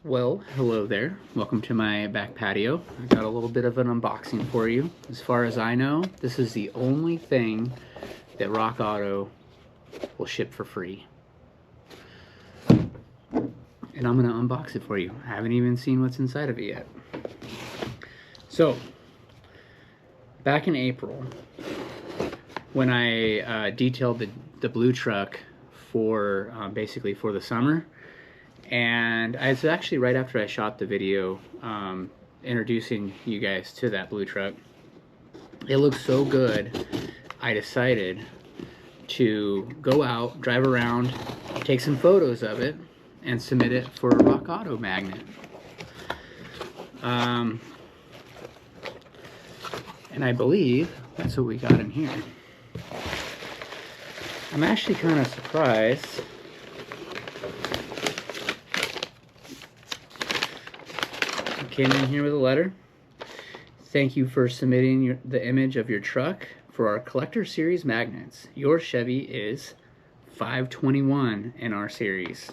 Well, hello there. Welcome to my back patio. I got a little bit of an unboxing for you. As far as I know, this is the only thing that RockAuto will ship for free. And I'm gonna unbox it for you. I haven't even seen what's inside of it yet. So, back in April, when I detailed the blue truck for basically for the summer, and it's actually right after I shot the video introducing you guys to that blue truck. It looks so good, I decided to go out, drive around, take some photos of it, and submit it for a RockAuto magnet. And I believe that's what we got in here. I'm actually kind of surprised. Came in here with a letter. Thank you for submitting the image of your truck for our collector series magnets. Your Chevy is 521 in our series.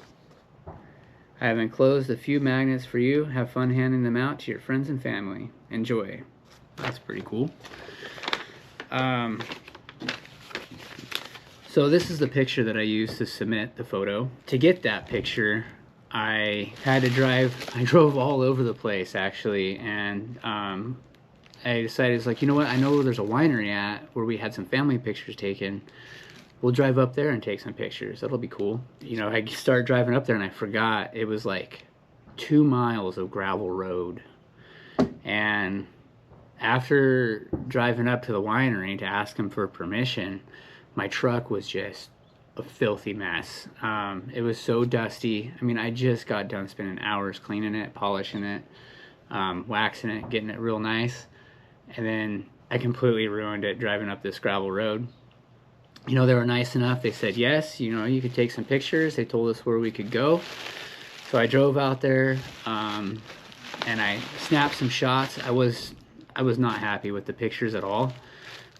I have enclosed a few magnets for you. Have fun handing them out to your friends and family. Enjoy. That's pretty cool. So this is the picture that I used to submit the photo. To get that picture, I drove all over the place actually, and I decided, it's like, you know what, I know there's a winery at where we had some family pictures taken. We'll drive up there and take some pictures. That'll be cool. You know, I started driving up there and I forgot it was like 2 miles of gravel road. And after driving up to the winery to ask them for permission, my truck was just a filthy mess. It was so dusty. I mean, I just got done spending hours cleaning it, polishing it, waxing it, getting it real nice, and then I completely ruined it driving up this gravel road. You know, they were nice enough. They said, yes, you know, you could take some pictures. They told us where we could go. So I drove out there, and I snapped some shots. I was not happy with the pictures at all.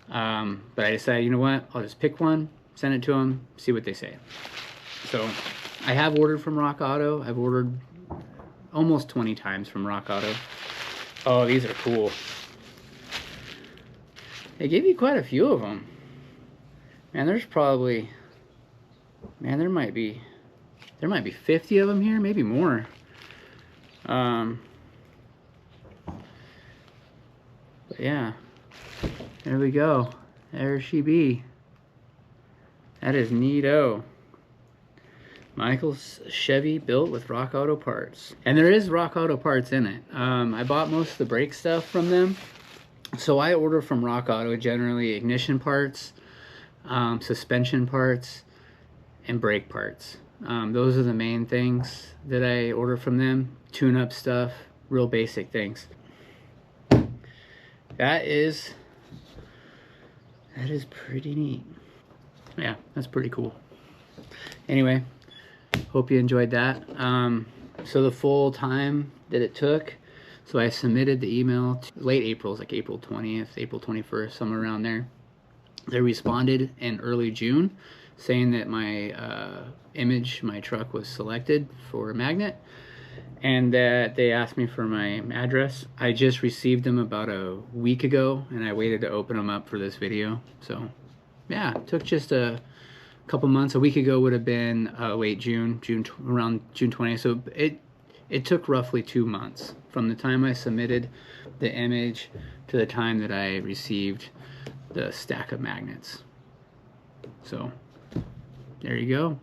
But I decided, you know what, I'll just pick one, send it to them, see what they say. So I have ordered from RockAuto. I've ordered almost 20 times from RockAuto. Oh, these are cool. They gave you quite a few of them. Man, there's probably, man, there might be 50 of them here, maybe more. But yeah, there we go. There she be. That is neato. Michael's Chevy built with RockAuto parts. And there is RockAuto parts in it. I bought most of the brake stuff from them. So I order from RockAuto generally ignition parts, suspension parts, and brake parts. Those are the main things that I order from them. Tune-up stuff, real basic things. That is pretty neat. Yeah, that's pretty cool. Anyway, hope you enjoyed that. So the full time that it took, so I submitted the email late April, like April 20th, April 21st, somewhere around there. They responded in early June saying that my my truck was selected for a magnet, and that they asked me for my address. I just received them about a week ago, and I waited to open them up for this video. So yeah, it took just a couple months. A week ago would have been late June, around June 20th. So it took roughly 2 months from the time I submitted the image to the time that I received the stack of magnets. So there you go.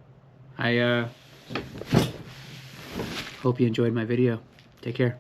I hope you enjoyed my video. Take care.